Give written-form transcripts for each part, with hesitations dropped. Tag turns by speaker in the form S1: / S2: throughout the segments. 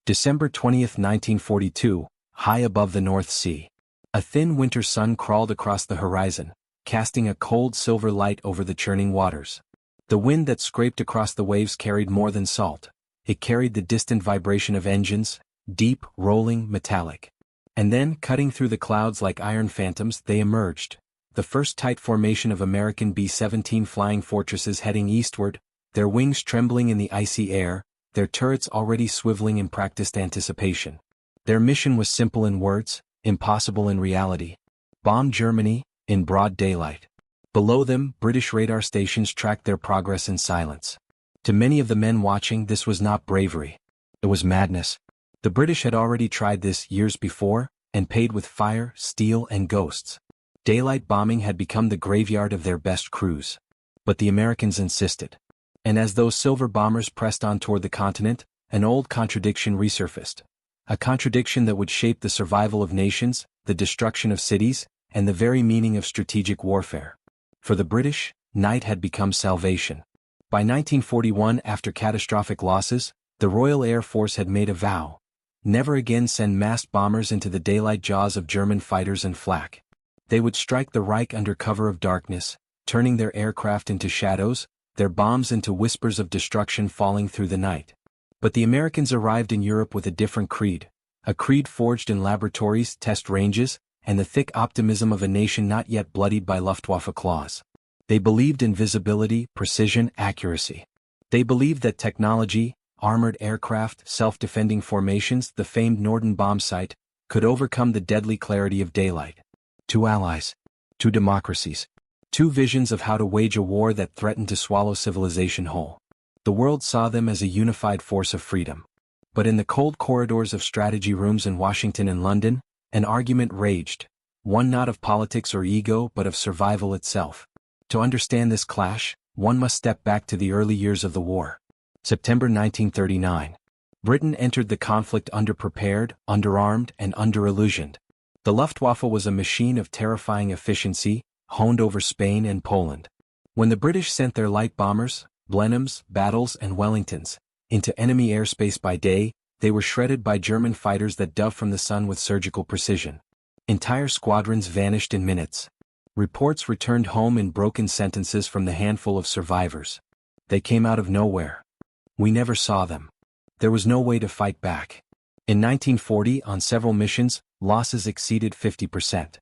S1: December 20, 1942, high above the North Sea. A thin winter sun crawled across the horizon, casting a cold silver light over the churning waters. The wind that scraped across the waves carried more than salt. It carried the distant vibration of engines, deep, rolling, metallic. And then, cutting through the clouds like iron phantoms, they emerged. The first tight formation of American B-17 flying fortresses heading eastward, their wings trembling in the icy air, their turrets already swiveling in practiced anticipation. Their mission was simple in words, impossible in reality. Bomb Germany, in broad daylight. Below them, British radar stations tracked their progress in silence. To many of the men watching, this was not bravery. It was madness. The British had already tried this years before, and paid with fire, steel, and ghosts. Daylight bombing had become the graveyard of their best crews. But the Americans insisted. And as those silver bombers pressed on toward the continent, an old contradiction resurfaced. A contradiction that would shape the survival of nations, the destruction of cities, and the very meaning of strategic warfare. For the British, night had become salvation. By 1941, after catastrophic losses, the Royal Air Force had made a vow. Never again send massed bombers into the daylight jaws of German fighters and flak. They would strike the Reich under cover of darkness, turning their aircraft into shadows, their bombs into whispers of destruction falling through the night. But the Americans arrived in Europe with a different creed, a creed forged in laboratories, test ranges, and the thick optimism of a nation not yet bloodied by Luftwaffe claws. They believed in visibility, precision, accuracy. They believed that technology, armored aircraft, self-defending formations, the famed Norden bomb sight, could overcome the deadly clarity of daylight. Two allies. Two democracies. Two visions of how to wage a war that threatened to swallow civilization whole. The world saw them as a unified force of freedom. But in the cold corridors of strategy rooms in Washington and London, an argument raged, one not of politics or ego but of survival itself. To understand this clash, one must step back to the early years of the war. September 1939. Britain entered the conflict underprepared, underarmed, and under-illusioned. The Luftwaffe was a machine of terrifying efficiency, honed over Spain and Poland. When the British sent their light bombers, Blenheims, Battles, and Wellingtons, into enemy airspace by day, they were shredded by German fighters that dove from the sun with surgical precision. Entire squadrons vanished in minutes. Reports returned home in broken sentences from the handful of survivors. They came out of nowhere. We never saw them. There was no way to fight back. In 1940, on several missions, losses exceeded 50%.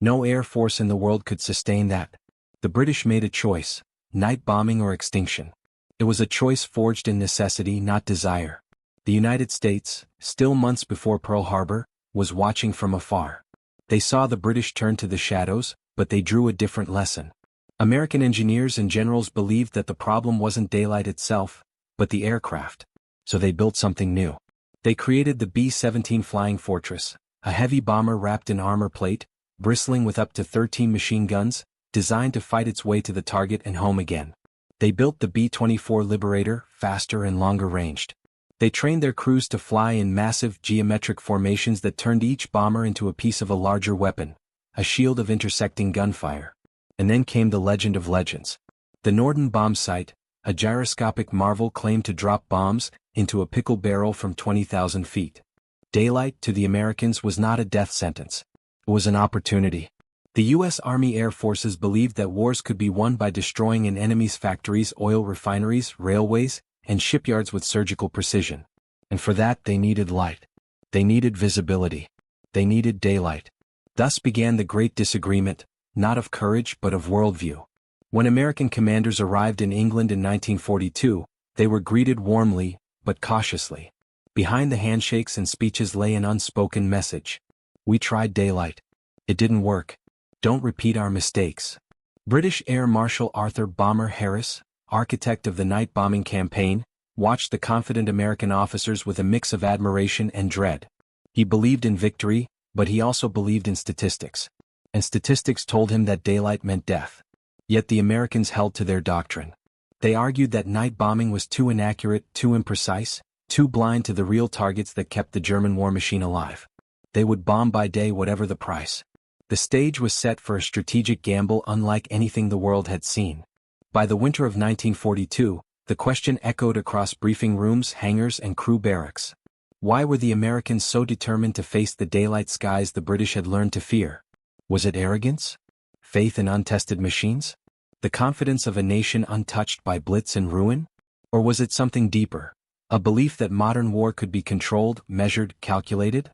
S1: No air force in the world could sustain that. The British made a choice, night bombing or extinction. It was a choice forged in necessity, not desire. The United States, still months before Pearl Harbor, was watching from afar. They saw the British turn to the shadows, but they drew a different lesson. American engineers and generals believed that the problem wasn't daylight itself, but the aircraft. So they built something new. They created the B-17 Flying Fortress, a heavy bomber wrapped in armor plate, bristling with up to 13 machine guns, designed to fight its way to the target and home again. They built the B-24 Liberator, faster and longer ranged. They trained their crews to fly in massive geometric formations that turned each bomber into a piece of a larger weapon, a shield of intersecting gunfire. And then came the legend of legends. The Norden bomb sight, a gyroscopic marvel claimed to drop bombs into a pickle barrel from 20,000 feet. Daylight, to the Americans, was not a death sentence. It was an opportunity. The U.S. Army Air Forces believed that wars could be won by destroying an enemy's factories, oil refineries, railways, and shipyards with surgical precision. And for that they needed light. They needed visibility. They needed daylight. Thus began the great disagreement, not of courage but of worldview. When American commanders arrived in England in 1942, they were greeted warmly, but cautiously. Behind the handshakes and speeches lay an unspoken message. We tried daylight. It didn't work. Don't repeat our mistakes. British Air Marshal Arthur Bomber Harris, architect of the night bombing campaign, watched the confident American officers with a mix of admiration and dread. He believed in victory, but he also believed in statistics. And statistics told him that daylight meant death. Yet the Americans held to their doctrine. They argued that night bombing was too inaccurate, too imprecise, too blind to the real targets that kept the German war machine alive. They would bomb by day whatever the price. The stage was set for a strategic gamble unlike anything the world had seen. By the winter of 1942, the question echoed across briefing rooms, hangars, and crew barracks. Why were the Americans so determined to face the daylight skies the British had learned to fear? Was it arrogance? Faith in untested machines? The confidence of a nation untouched by blitz and ruin? Or was it something deeper? A belief that modern war could be controlled, measured, calculated?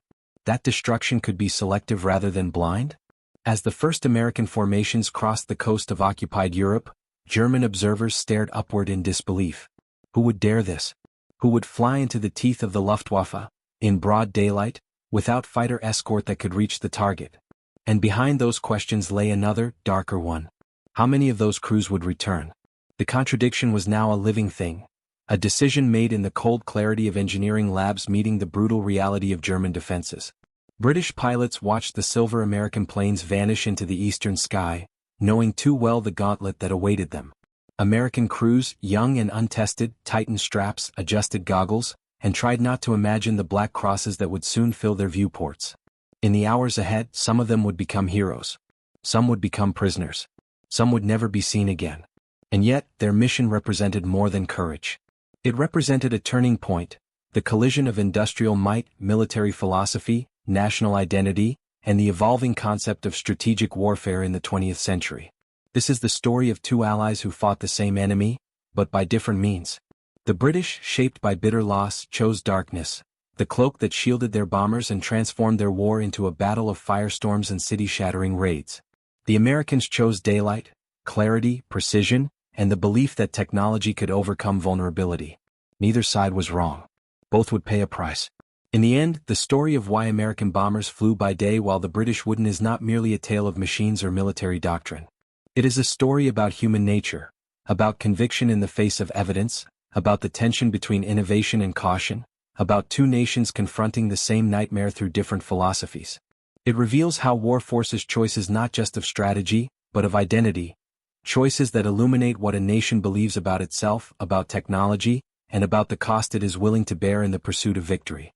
S1: That destruction could be selective rather than blind? As the first American formations crossed the coast of occupied Europe, German observers stared upward in disbelief. Who would dare this? Who would fly into the teeth of the Luftwaffe, in broad daylight, without fighter escort that could reach the target? And behind those questions lay another, darker one. How many of those crews would return? The contradiction was now a living thing. A decision made in the cold clarity of engineering labs meeting the brutal reality of German defenses. British pilots watched the silver American planes vanish into the eastern sky, knowing too well the gauntlet that awaited them. American crews, young and untested, tightened straps, adjusted goggles, and tried not to imagine the black crosses that would soon fill their viewports. In the hours ahead, some of them would become heroes. Some would become prisoners. Some would never be seen again. And yet, their mission represented more than courage. It represented a turning point, the collision of industrial might, military philosophy, national identity, and the evolving concept of strategic warfare in the 20th century. This is the story of two allies who fought the same enemy, but by different means. The British, shaped by bitter loss, chose darkness, the cloak that shielded their bombers and transformed their war into a battle of firestorms and city-shattering raids. The Americans chose daylight, clarity, precision, and the belief that technology could overcome vulnerability. Neither side was wrong. Both would pay a price. In the end, the story of why American bombers flew by day while the British wouldn't is not merely a tale of machines or military doctrine. It is a story about human nature, about conviction in the face of evidence, about the tension between innovation and caution, about two nations confronting the same nightmare through different philosophies. It reveals how war forces choices not just of strategy, but of identity, choices that illuminate what a nation believes about itself, about technology, and about the cost it is willing to bear in the pursuit of victory.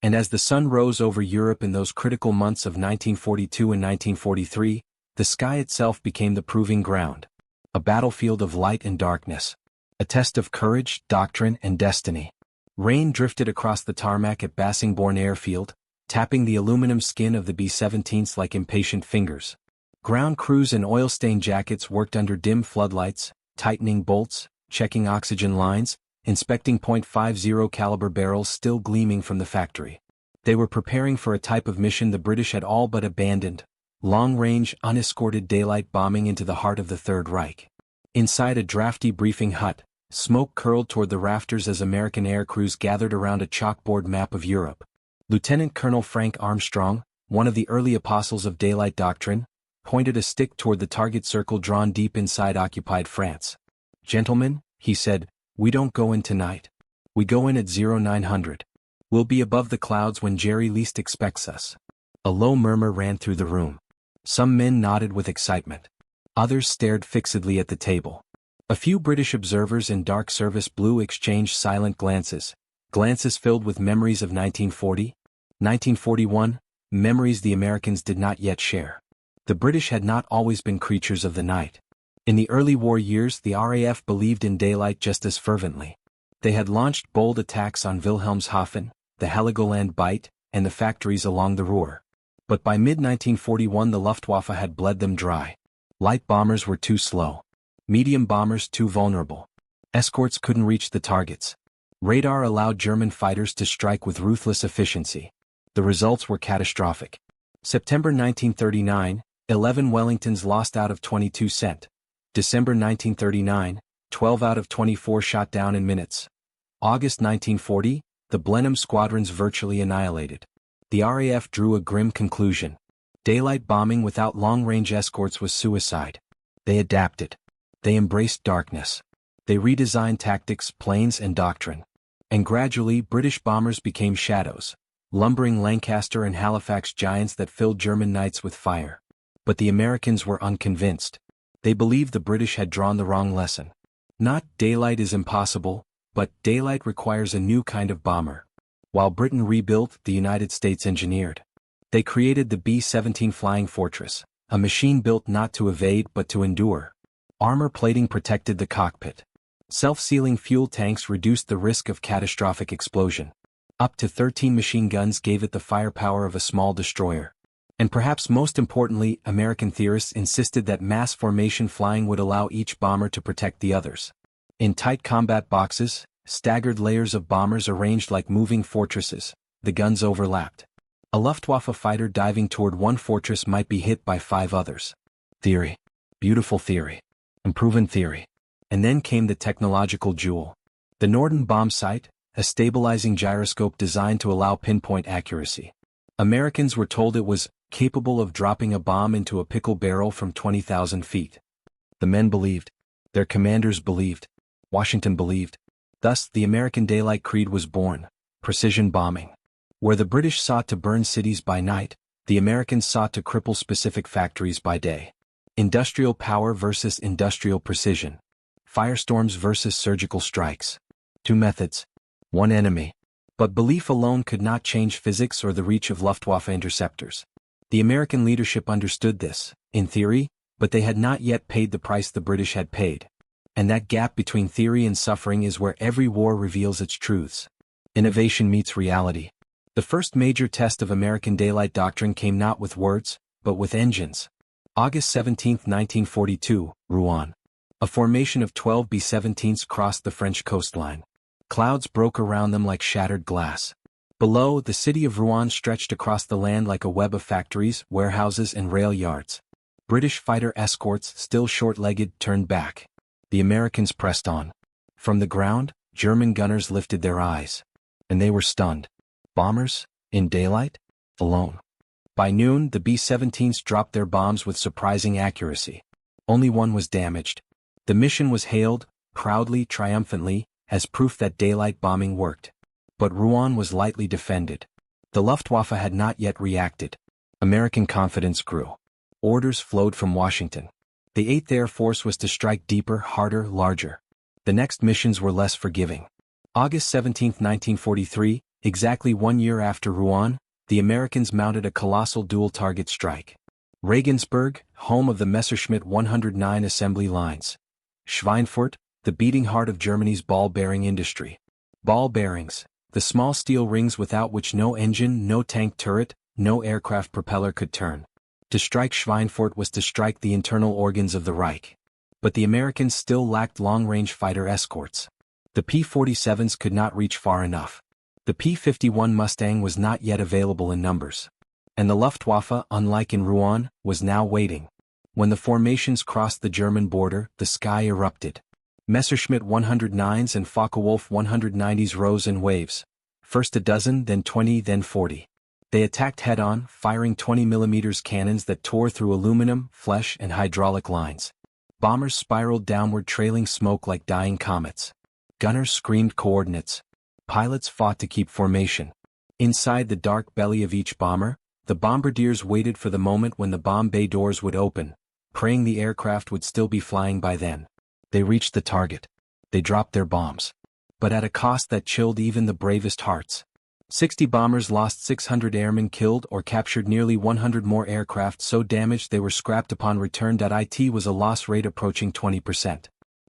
S1: And as the sun rose over Europe in those critical months of 1942 and 1943, the sky itself became the proving ground. A battlefield of light and darkness. A test of courage, doctrine, and destiny. Rain drifted across the tarmac at Bassingbourn Airfield, tapping the aluminum skin of the B-17s like impatient fingers. Ground crews in oil-stained jackets worked under dim floodlights, tightening bolts, checking oxygen lines, inspecting .50 caliber barrels still gleaming from the factory. They were preparing for a type of mission the British had all but abandoned, long-range, unescorted daylight bombing into the heart of the Third Reich. Inside a drafty briefing hut, smoke curled toward the rafters as American air crews gathered around a chalkboard map of Europe. Lieutenant Colonel Frank Armstrong, one of the early apostles of daylight doctrine, pointed a stick toward the target circle drawn deep inside occupied France. "Gentlemen," he said, "we don't go in tonight. We go in at 0900. We'll be above the clouds when Jerry least expects us." A low murmur ran through the room. Some men nodded with excitement. Others stared fixedly at the table. A few British observers in dark service blue exchanged silent glances, glances filled with memories of 1940, 1941, memories the Americans did not yet share. The British had not always been creatures of the night. In the early war years, the RAF believed in daylight just as fervently. They had launched bold attacks on Wilhelmshaven, the Heligoland Bight, and the factories along the Ruhr. But by mid-1941 the Luftwaffe had bled them dry. Light bombers were too slow. Medium bombers too vulnerable. Escorts couldn't reach the targets. Radar allowed German fighters to strike with ruthless efficiency. The results were catastrophic. September 1939, 11 Wellingtons lost out of 22 sent. December 1939, 12 out of 24 shot down in minutes. August 1940, the Blenheim squadrons virtually annihilated. The RAF drew a grim conclusion. Daylight bombing without long-range escorts was suicide. They adapted. They embraced darkness. They redesigned tactics, planes, and doctrine. And gradually, British bombers became shadows, lumbering Lancaster and Halifax giants that filled German nights with fire. But the Americans were unconvinced. They believed the British had drawn the wrong lesson. Not daylight is impossible, but daylight requires a new kind of bomber. While Britain rebuilt, the United States engineered. They created the B-17 Flying Fortress, a machine built not to evade but to endure. Armor plating protected the cockpit. Self-sealing fuel tanks reduced the risk of catastrophic explosion. Up to 13 machine guns gave it the firepower of a small destroyer. And perhaps most importantly, American theorists insisted that mass formation flying would allow each bomber to protect the others. In tight combat boxes, staggered layers of bombers arranged like moving fortresses, the guns overlapped. A Luftwaffe fighter diving toward one fortress might be hit by 5 others. Theory. Beautiful theory. Unproven theory. And then came the technological jewel. The Norden bomb sight, a stabilizing gyroscope designed to allow pinpoint accuracy. Americans were told it was capable of dropping a bomb into a pickle barrel from 20,000 feet. The men believed. Their commanders believed. Washington believed. Thus, the American daylight creed was born. Precision bombing. Where the British sought to burn cities by night, the Americans sought to cripple specific factories by day. Industrial power versus industrial precision. Firestorms versus surgical strikes. 2 methods. 1 enemy. But belief alone could not change physics or the reach of Luftwaffe interceptors. The American leadership understood this, in theory, but they had not yet paid the price the British had paid. And that gap between theory and suffering is where every war reveals its truths. Innovation meets reality. The first major test of American daylight doctrine came not with words, but with engines. August 17, 1942, Rouen. A formation of 12 B-17s crossed the French coastline. Clouds broke around them like shattered glass. Below, the city of Rouen stretched across the land like a web of factories, warehouses and rail yards. British fighter escorts, still short-legged, turned back. The Americans pressed on. From the ground, German gunners lifted their eyes. And they were stunned. Bombers? In daylight? Alone. By noon, the B-17s dropped their bombs with surprising accuracy. Only one was damaged. The mission was hailed, proudly, triumphantly, as proof that daylight bombing worked. But Rouen was lightly defended. The Luftwaffe had not yet reacted. American confidence grew. Orders flowed from Washington. The 8th Air Force was to strike deeper, harder, larger. The next missions were less forgiving. August 17, 1943, exactly 1 year after Rouen, the Americans mounted a colossal dual-target strike. Regensburg, home of the Messerschmitt 109 assembly lines. Schweinfurt, the beating heart of Germany's ball-bearing industry. Ball bearings, the small steel rings without which no engine, no tank turret, no aircraft propeller could turn. To strike Schweinfurt was to strike the internal organs of the Reich. But the Americans still lacked long-range fighter escorts. The P-47s could not reach far enough. The P-51 Mustang was not yet available in numbers. And the Luftwaffe, unlike in Rouen, was now waiting. When the formations crossed the German border, the sky erupted. Messerschmitt 109s and Focke-Wulf 190s rose in waves. First a dozen, then 20, then 40. They attacked head-on, firing 20mm cannons that tore through aluminum, flesh, and hydraulic lines. Bombers spiraled downward, trailing smoke like dying comets. Gunners screamed coordinates. Pilots fought to keep formation. Inside the dark belly of each bomber, the bombardiers waited for the moment when the bomb bay doors would open, praying the aircraft would still be flying by then. They reached the target. They dropped their bombs. But at a cost that chilled even the bravest hearts. 60 bombers lost, 600 airmen killed or captured, nearly 100 more aircraft so damaged they were scrapped upon return. It was a loss rate approaching 20%.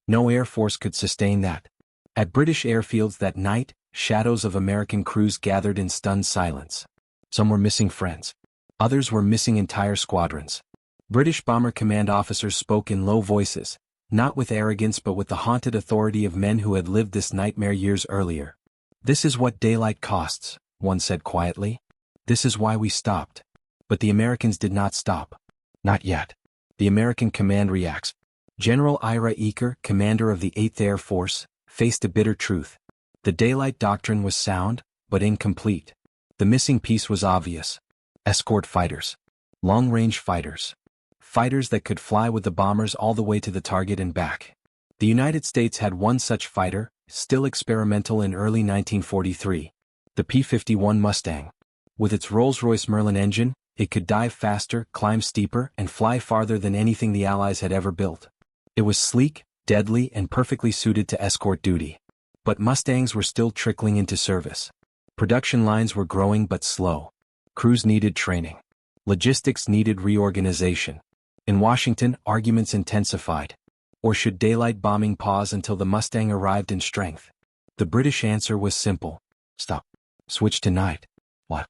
S1: No air force could sustain that. At British airfields that night, shadows of American crews gathered in stunned silence. Some were missing friends. Others were missing entire squadrons. British Bomber Command officers spoke in low voices, not with arrogance but with the haunted authority of men who had lived this nightmare years earlier. "This is what daylight costs," one said quietly. "This is why we stopped." But the Americans did not stop. Not yet. The American command reacts. General Ira Eaker, commander of the 8th Air Force, faced a bitter truth. The daylight doctrine was sound, but incomplete. The missing piece was obvious. Escort fighters. Long-range fighters. Fighters that could fly with the bombers all the way to the target and back. The United States had one such fighter, still experimental in early 1943. The P-51 Mustang. With its Rolls-Royce Merlin engine, it could dive faster, climb steeper, and fly farther than anything the Allies had ever built. It was sleek, deadly, and perfectly suited to escort duty. But Mustangs were still trickling into service. Production lines were growing but slow. Crews needed training. Logistics needed reorganization. In Washington, arguments intensified. Or should daylight bombing pause until the Mustang arrived in strength? The British answer was simple. Stop. Switch to night. What?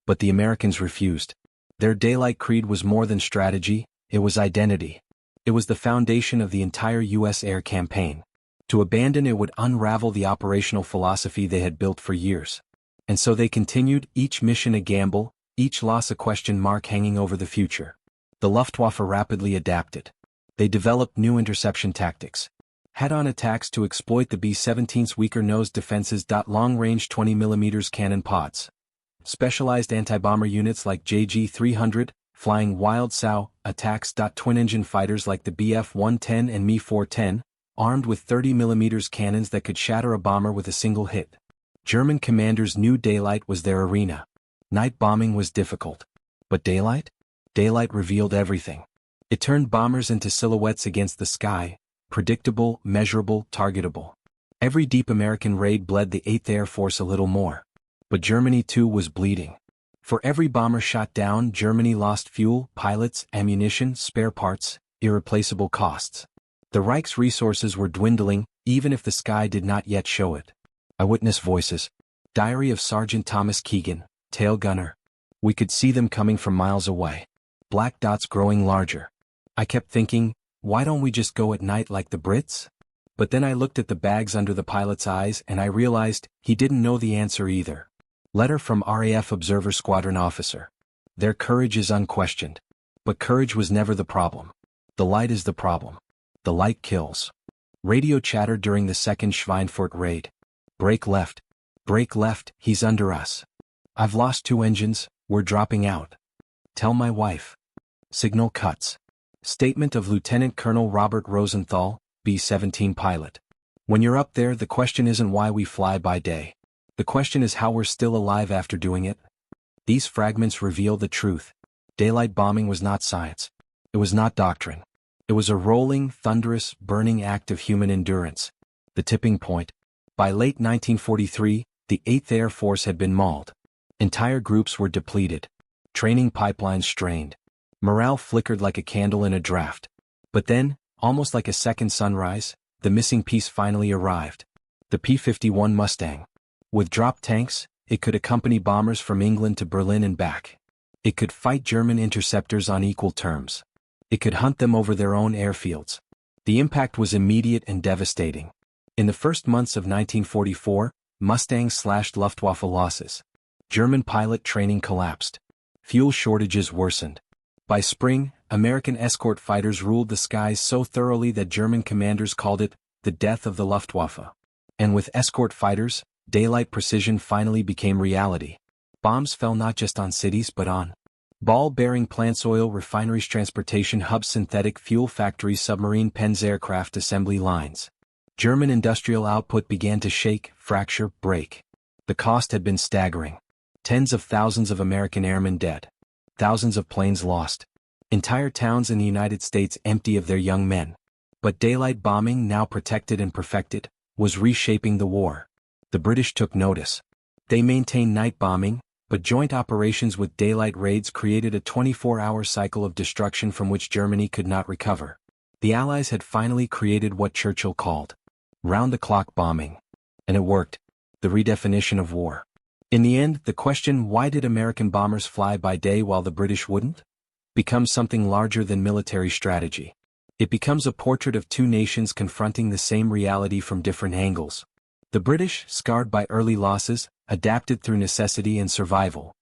S1: But the Americans refused. Their daylight creed was more than strategy, it was identity. It was the foundation of the entire U.S. air campaign. To abandon it would unravel the operational philosophy they had built for years. And so they continued, each mission a gamble, each loss a question mark hanging over the future. The Luftwaffe rapidly adapted. They developed new interception tactics. Head-on attacks to exploit the B-17's weaker nose defenses. Long-range 20mm cannon pods. Specialized anti-bomber units like JG-300, flying wild sow attacks. Twin-engine fighters like the Bf-110 and Me-410, armed with 30mm cannons that could shatter a bomber with a single hit. German commanders knew daylight was their arena. Night bombing was difficult. But daylight? Daylight revealed everything. It turned bombers into silhouettes against the sky, predictable, measurable, targetable. Every deep American raid bled the 8th Air Force a little more. But Germany too was bleeding. For every bomber shot down, Germany lost fuel, pilots, ammunition, spare parts, irreplaceable costs. The Reich's resources were dwindling, even if the sky did not yet show it. Eyewitness voices. Diary of Sergeant Thomas Keegan, tail gunner. We could see them coming from miles away. Black dots growing larger. I kept thinking, why don't we just go at night like the Brits? But then I looked at the bags under the pilot's eyes and I realized he didn't know the answer either. Letter from RAF Observer Squadron Officer. Their courage is unquestioned. But courage was never the problem. The light is the problem. The light kills. Radio chatter during the second Schweinfurt raid. Break left. Break left, he's under us. I've lost 2 engines, we're dropping out. Tell my wife. Signal cuts. Statement of Lieutenant Colonel Robert Rosenthal, B-17 pilot. When you're up there, the question isn't why we fly by day. The question is how we're still alive after doing it. These fragments reveal the truth. Daylight bombing was not science. It was not doctrine. It was a rolling, thunderous, burning act of human endurance. The tipping point. By late 1943, the 8th Air Force had been mauled. Entire groups were depleted. Training pipelines strained. Morale flickered like a candle in a draft. But then, almost like a second sunrise, the missing piece finally arrived. The P-51 Mustang. With drop tanks, it could accompany bombers from England to Berlin and back. It could fight German interceptors on equal terms. It could hunt them over their own airfields. The impact was immediate and devastating. In the first months of 1944, Mustangs slashed Luftwaffe losses. German pilot training collapsed. Fuel shortages worsened. By spring, American escort fighters ruled the skies so thoroughly that German commanders called it the death of the Luftwaffe. And with escort fighters, daylight precision finally became reality. Bombs fell not just on cities but on ball-bearing plants, oil refineries, transportation hubs, synthetic fuel factories, submarine pens, aircraft assembly lines. German industrial output began to shake, fracture, break. The cost had been staggering. Tens of thousands of American airmen dead. Thousands of planes lost. Entire towns in the United States empty of their young men. But daylight bombing, now protected and perfected, was reshaping the war. The British took notice. They maintained night bombing, but joint operations with daylight raids created a 24-hour cycle of destruction from which Germany could not recover. The Allies had finally created what Churchill called round-the-clock bombing. And it worked. The redefinition of war. In the end, the question, why did American bombers fly by day while the British wouldn't? Becomes something larger than military strategy. It becomes a portrait of 2 nations confronting the same reality from different angles. The British, scarred by early losses, adapted through necessity and survival.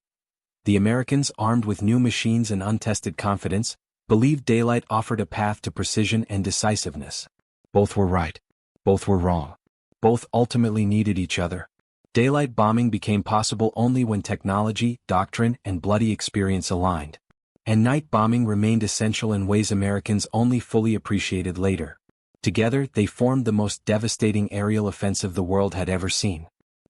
S1: The Americans, armed with new machines and untested confidence, believed daylight offered a path to precision and decisiveness. Both were right. Both were wrong. Both ultimately needed each other. Daylight bombing became possible only when technology, doctrine, and bloody experience aligned. And night bombing remained essential in ways Americans only fully appreciated later. Together, they formed the most devastating aerial offensive the world had ever seen.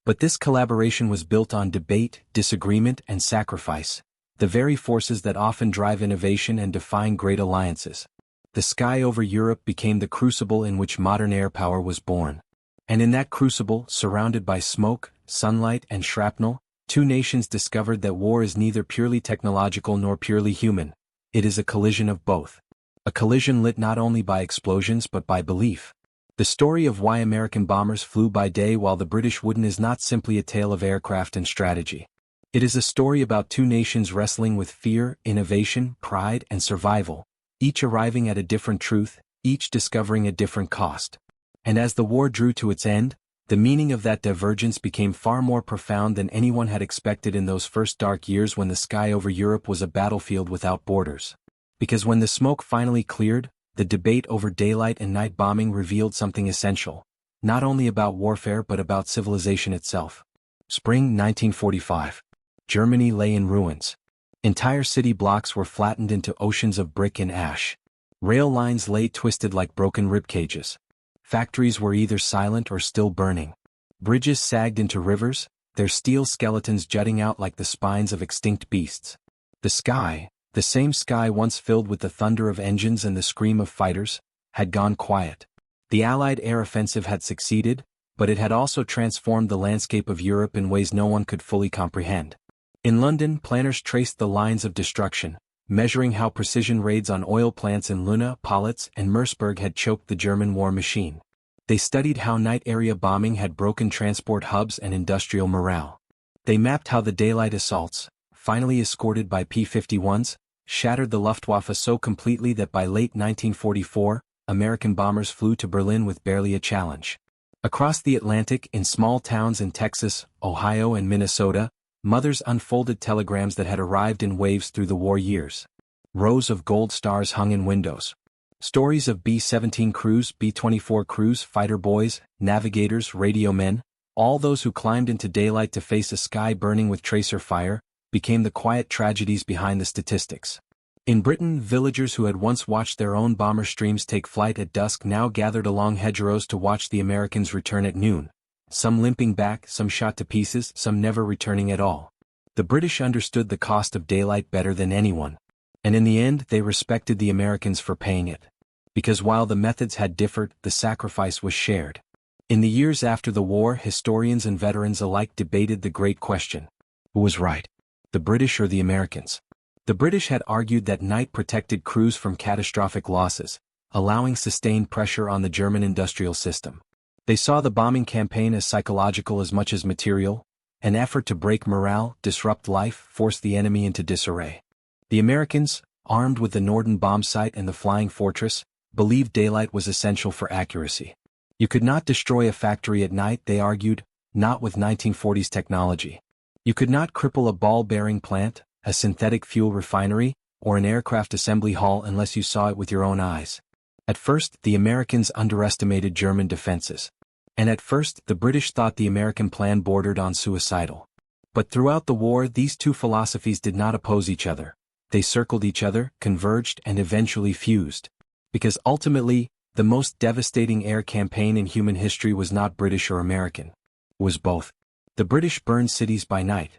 S1: But this collaboration was built on debate, disagreement, and sacrifice, the very forces that often drive innovation and define great alliances. The sky over Europe became the crucible in which modern air power was born. And in that crucible, surrounded by smoke, sunlight, and shrapnel, 2 nations discovered that war is neither purely technological nor purely human. It is a collision of both. A collision lit not only by explosions but by belief. The story of why American bombers flew by day while the British wouldn't is not simply a tale of aircraft and strategy. It is a story about two nations wrestling with fear, innovation, pride, and survival, each arriving at a different truth, each discovering a different cost. And as the war drew to its end, the meaning of that divergence became far more profound than anyone had expected in those first dark years when the sky over Europe was a battlefield without borders. Because when the smoke finally cleared, the debate over daylight and night bombing revealed something essential, not only about warfare but about civilization itself. Spring 1945. Germany lay in ruins. Entire city blocks were flattened into oceans of brick and ash. Rail lines lay twisted like broken rib cages. Factories were either silent or still burning. Bridges sagged into rivers, their steel skeletons jutting out like the spines of extinct beasts. The sky, the same sky once filled with the thunder of engines and the scream of fighters, had gone quiet. The Allied air offensive had succeeded, but it had also transformed the landscape of Europe in ways no one could fully comprehend. In London, planners traced the lines of destruction, measuring how precision raids on oil plants in Luna, Politz, and Merseburg had choked the German war machine. They studied how night area bombing had broken transport hubs and industrial morale. They mapped how the daylight assaults, finally escorted by P-51s, shattered the Luftwaffe so completely that by late 1944, American bombers flew to Berlin with barely a challenge. Across the Atlantic, in small towns in Texas, Ohio, and Minnesota, mothers unfolded telegrams that had arrived in waves through the war years. Rows of gold stars hung in windows. Stories of B-17 crews, B-24 crews, fighter boys, navigators, radio men, all those who climbed into daylight to face a sky burning with tracer fire, became the quiet tragedies behind the statistics. In Britain, villagers who had once watched their own bomber streams take flight at dusk now gathered along hedgerows to watch the Americans return at noon. Some limping back, some shot to pieces, some never returning at all. The British understood the cost of daylight better than anyone. And in the end they respected the Americans for paying it. Because while the methods had differed, the sacrifice was shared. In the years after the war, historians and veterans alike debated the great question. Who was right? The British or the Americans? The British had argued that night protected crews from catastrophic losses, allowing sustained pressure on the German industrial system. They saw the bombing campaign as psychological as much as material, an effort to break morale, disrupt life, force the enemy into disarray. The Americans, armed with the Norden bomb sight and the Flying Fortress, believed daylight was essential for accuracy. You could not destroy a factory at night, they argued, not with 1940s technology. You could not cripple a ball-bearing plant, a synthetic fuel refinery, or an aircraft assembly hall unless you saw it with your own eyes. At first, the Americans underestimated German defenses. And at first, the British thought the American plan bordered on suicidal. But throughout the war, these two philosophies did not oppose each other. They circled each other, converged, and eventually fused. Because ultimately, the most devastating air campaign in human history was not British or American. It was both. The British burned cities by night.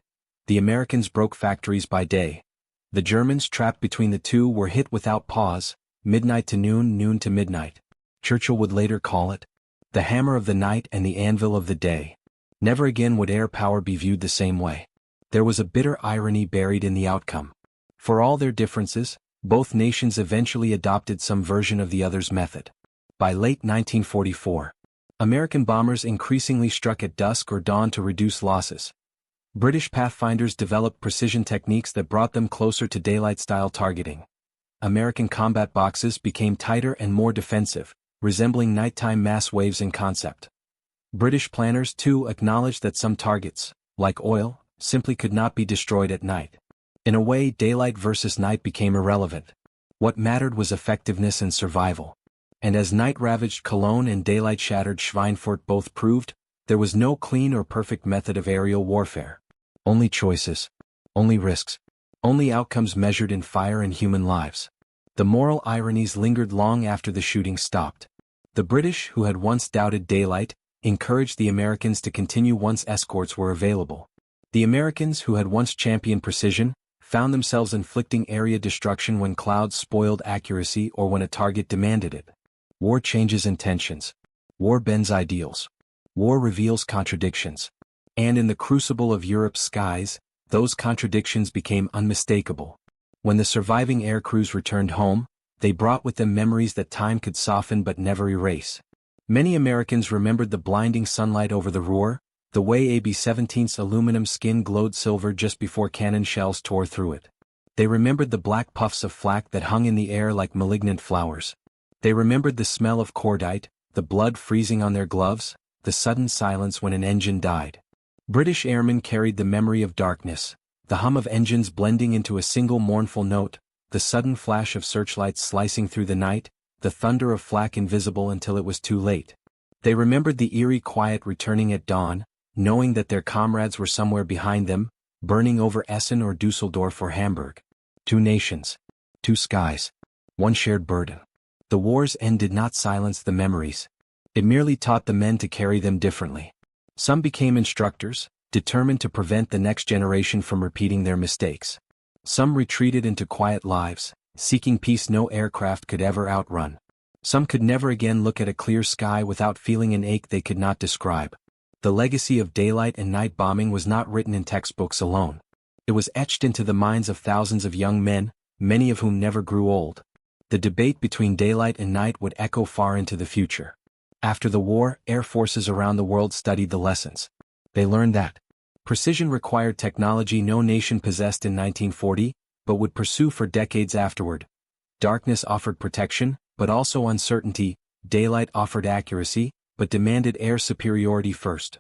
S1: The Americans broke factories by day. The Germans, trapped between the two, were hit without pause, midnight to noon, noon to midnight. Churchill would later call it the hammer of the night and the anvil of the day. Never again would air power be viewed the same way. There was a bitter irony buried in the outcome. For all their differences, both nations eventually adopted some version of the other's method. By late 1944, American bombers increasingly struck at dusk or dawn to reduce losses. British pathfinders developed precision techniques that brought them closer to daylight-style targeting. American combat boxes became tighter and more defensive, resembling nighttime mass waves in concept. British planners, too, acknowledged that some targets, like oil, simply could not be destroyed at night. In a way, daylight versus night became irrelevant. What mattered was effectiveness and survival. And as night ravaged Cologne and daylight shattered Schweinfurt both proved, there was no clean or perfect method of aerial warfare. Only choices. Only risks. Only outcomes measured in fire and human lives. The moral ironies lingered long after the shooting stopped. The British, who had once doubted daylight, encouraged the Americans to continue once escorts were available. The Americans, who had once championed precision, found themselves inflicting area destruction when clouds spoiled accuracy or when a target demanded it. War changes intentions. War bends ideals. War reveals contradictions. And in the crucible of Europe's skies, those contradictions became unmistakable. When the surviving air crews returned home, they brought with them memories that time could soften but never erase. Many Americans remembered the blinding sunlight over the Ruhr, the way AB-17's aluminum skin glowed silver just before cannon shells tore through it. They remembered the black puffs of flak that hung in the air like malignant flowers. They remembered the smell of cordite, the blood freezing on their gloves, the sudden silence when an engine died. British airmen carried the memory of darkness, the hum of engines blending into a single mournful note, the sudden flash of searchlights slicing through the night, the thunder of flak invisible until it was too late. They remembered the eerie quiet returning at dawn, knowing that their comrades were somewhere behind them, burning over Essen or Dusseldorf or Hamburg. Two nations. Two skies. One shared burden. The war's end did not silence the memories. It merely taught the men to carry them differently. Some became instructors, determined to prevent the next generation from repeating their mistakes. Some retreated into quiet lives, seeking peace no aircraft could ever outrun. Some could never again look at a clear sky without feeling an ache they could not describe. The legacy of daylight and night bombing was not written in textbooks alone. It was etched into the minds of thousands of young men, many of whom never grew old. The debate between daylight and night would echo far into the future. After the war, air forces around the world studied the lessons. They learned that precision required technology no nation possessed in 1940, but would pursue for decades afterward. Darkness offered protection, but also uncertainty. Daylight offered accuracy, but demanded air superiority first.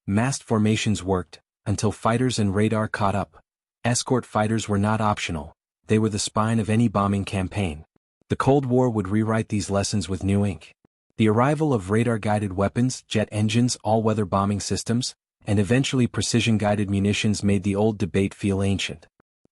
S1: Massed formations worked, until fighters and radar caught up. Escort fighters were not optional, they were the spine of any bombing campaign. The Cold War would rewrite these lessons with new ink. The arrival of radar-guided weapons, jet engines, all-weather bombing systems, and eventually precision-guided munitions made the old debate feel ancient.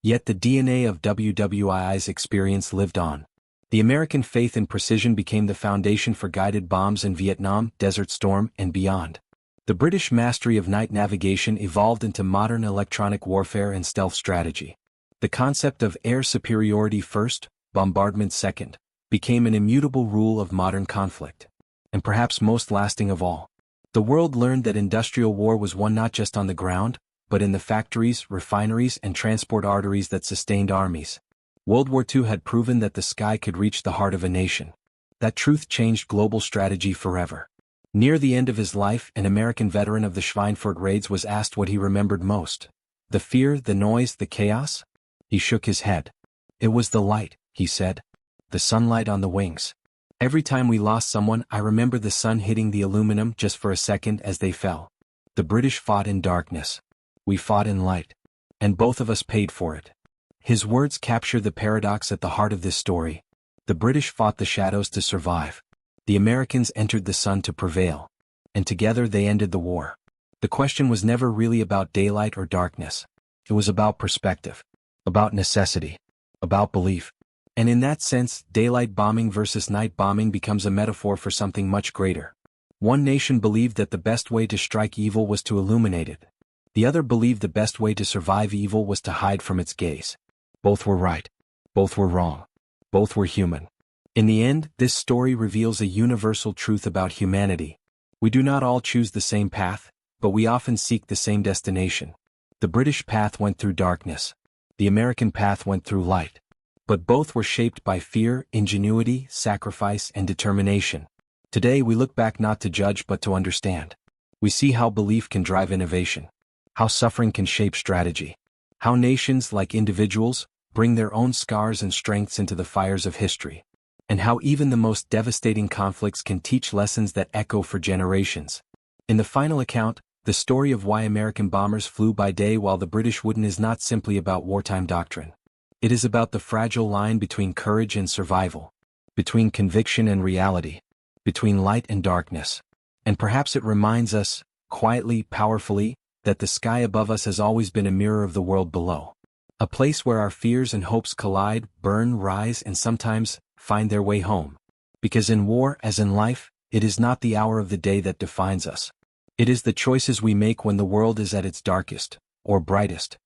S1: Yet the DNA of WWI's experience lived on. The American faith in precision became the foundation for guided bombs in Vietnam, Desert Storm, and beyond. The British mastery of night navigation evolved into modern electronic warfare and stealth strategy. The concept of air superiority first, bombardment second, became an immutable rule of modern conflict. And perhaps most lasting of all, the world learned that industrial war was won not just on the ground, but in the factories, refineries, and transport arteries that sustained armies. World War II had proven that the sky could reach the heart of a nation. That truth changed global strategy forever. Near the end of his life, an American veteran of the Schweinfurt raids was asked what he remembered most. The fear, the noise, the chaos? He shook his head. It was the light, he said. The sunlight on the wings. Every time we lost someone, I remember the sun hitting the aluminum just for a second as they fell. The British fought in darkness. We fought in light. And both of us paid for it. His words capture the paradox at the heart of this story. The British fought the shadows to survive. The Americans entered the sun to prevail. And together they ended the war. The question was never really about daylight or darkness. It was about perspective. About necessity. About belief. And in that sense, daylight bombing versus night bombing becomes a metaphor for something much greater. One nation believed that the best way to strike evil was to illuminate it. The other believed the best way to survive evil was to hide from its gaze. Both were right. Both were wrong. Both were human. In the end, this story reveals a universal truth about humanity. We do not all choose the same path, but we often seek the same destination. The British path went through darkness. The American path went through light. But both were shaped by fear, ingenuity, sacrifice, and determination. Today we look back not to judge but to understand. We see how belief can drive innovation. How suffering can shape strategy. How nations, like individuals, bring their own scars and strengths into the fires of history. And how even the most devastating conflicts can teach lessons that echo for generations. In the final account, the story of why American bombers flew by day while the British wouldn't is not simply about wartime doctrine. It is about the fragile line between courage and survival, between conviction and reality, between light and darkness. And perhaps it reminds us, quietly, powerfully, that the sky above us has always been a mirror of the world below. A place where our fears and hopes collide, burn, rise, and sometimes find their way home. Because in war, as in life, it is not the hour of the day that defines us. It is the choices we make when the world is at its darkest, or brightest.